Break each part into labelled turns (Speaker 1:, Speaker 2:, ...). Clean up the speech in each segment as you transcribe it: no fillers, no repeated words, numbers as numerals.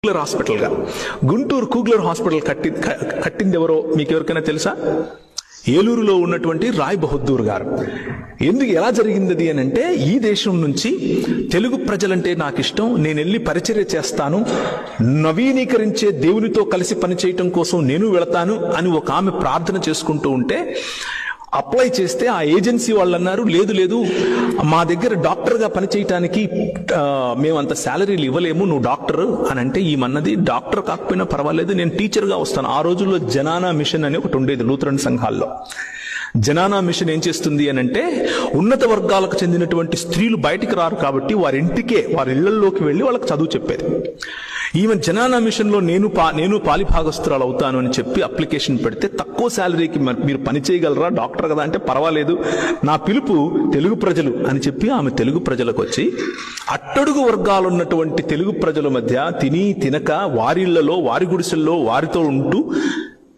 Speaker 1: కూగ్లర్ హాస్పిటల్గా Guntur కూగ్లర్ hospital కట్టింది ఎవరో మీకు ఎవరికైనా తెలుసా? ఏలూరులో ఉన్నటువంటి రాయ్ బహదూర్ గారు. ఎలా జరిగింది అని అంటే, ఈ దేశం నుంచి తెలుగు ప్రజలంటే నాకు ఇష్టం, నేను వెళ్ళి పరిచర్య చేస్తాను, నవీకరించే దేవునితో కలిసి పనిచేయటం కోసం నేను వెళతాను అని ఒక ఆమె ప్రార్థన చేసుకుంటూ ఉంటే అప్లై చేస్తే ఆ ఏజెన్సీ వాళ్ళు అన్నారు, లేదు మా దగ్గర డాక్టర్గా పనిచేయటానికి మేము అంత శాలరీలు ఇవ్వలేము, నువ్వు డాక్టర్ అని అంటే, ఈమన్నది డాక్టర్ కాకపోయినా పర్వాలేదు, నేను టీచర్గా వస్తాను. ఆ రోజుల్లో జనానా మిషన్ అని ఒకటి ఉండేది లూథరన్ సంఘాల్లో. జనానా మిషన్ ఏం చేస్తుంది అని అంటే, ఉన్నత వర్గాలకు చెందినటువంటి స్త్రీలు బయటికి రారు కాబట్టి వారి ఇళ్లలోకి వెళ్ళి వాళ్ళకి చదువు చెప్పేది. ఈమె జనానా మిషన్లో నేను పాలిభాగస్తురాలు అవుతాను అని చెప్పి అప్లికేషన్ పెడితే, తక్కువ శాలరీకి మీరు పని చేయగలరా డాక్టర్ కదా అంటే, పర్వాలేదు, నా పిలుపు తెలుగు ప్రజలు అని చెప్పి ఆమె తెలుగు ప్రజలకు వచ్చి అట్టడుగు వర్గాలు ఉన్నటువంటి తెలుగు ప్రజల మధ్య తిని తినక వారిళ్లలో వారి గుడిసెల్లో వారితో ఉంటూ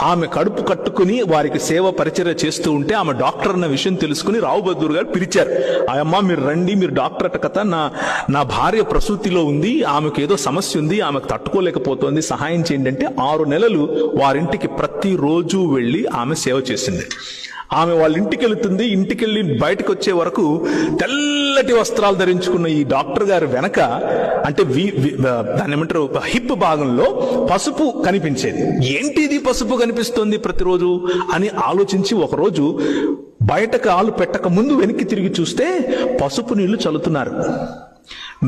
Speaker 1: ఆమె కడుపు కట్టుకుని వారికి సేవ పరిచర్య చేస్తూ ఉంటే, ఆమె డాక్టర్ అన్న విషయం తెలుసుకుని రావు బహదూర్ గారు పిలిచారు. అమ్మా మీరు రండి, మీరు డాక్టర్ అట కదా, నా భార్య ప్రసూతిలో ఉంది, ఆమెకు ఏదో సమస్య ఉంది, ఆమెకు తట్టుకోలేకపోతుంది, సహాయం చేయండి అంటే 6 నెలలు వారింటికి ప్రతిరోజు వెళ్ళి ఆమె సేవ చేసింది. ఆమె వాళ్ళ ఇంటికి వెళుతుంది. ఇంటికెళ్ళి బయటకు వచ్చే వరకు తెల్లటి వస్త్రాలు ధరించుకున్న ఈ డాక్టర్ గారు వెనక, అంటే దాన్ని ఏమంటారు, హిప్ భాగంలో పసుపు కనిపించేది. ఏంటిది పసుపు కనిపిస్తుంది ప్రతిరోజు అని ఆలోచించి ఒకరోజు బయటకు ఆలు పెట్టక ముందు వెనక్కి తిరిగి చూస్తే పసుపు నీళ్లు చల్లుతున్నారు.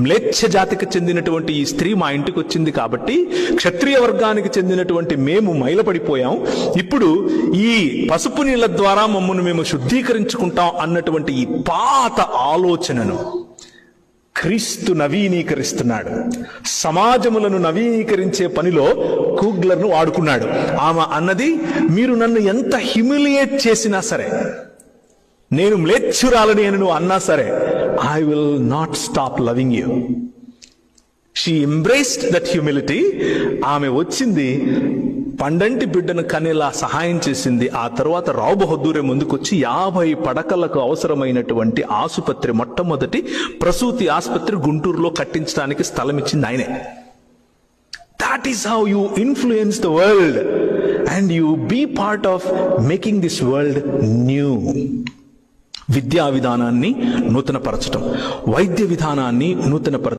Speaker 1: మ్లేచ్ఛ జాతికి చెందినటువంటి ఈ స్త్రీ మా ఇంటికి వచ్చింది కాబట్టి క్షత్రియ వర్గానికి చెందినటువంటి మేము మైలపడిపోయాం, ఇప్పుడు ఈ పసుపు నీళ్ల ద్వారా మమ్మల్ని మేము శుద్ధీకరించుకుంటాం అన్నటువంటి ఈ పాత ఆలోచనను క్రీస్తు నవీకరిస్తున్నాడు. సమాజములను నవీకరించే పనిలో కూగ్లర్ను వాడుకున్నాడు. ఆమె అన్నది, మీరు నన్ను ఎంత హ్యూమిలియేట్ చేసినా సరే, నేను మ్లేచ్ఛురాలని అని నువ్వు అన్నా సరే, I will not stop loving you. She embraced that humility. ఆమె వచ్చింది, పండంటి బిడ్డను కనేలా సహాయం చేసింది. ఆ తర్వాత రావు బహదూరే ముందుకొచ్చి 50 పడకలకు అవసరమైనటువంటి ఆసుపత్రి, మొట్టమొదటి ప్రసూతి ఆసుపత్రి గుంటూరులో కట్టించడానికి స్థలం ఇచ్చింది ఆయనే. That is how you influence the world and you be part of making this world new. విద్యా విధానాన్ని నూతనపరచటం, వైద్య విధానాన్ని నూతనపరచడం.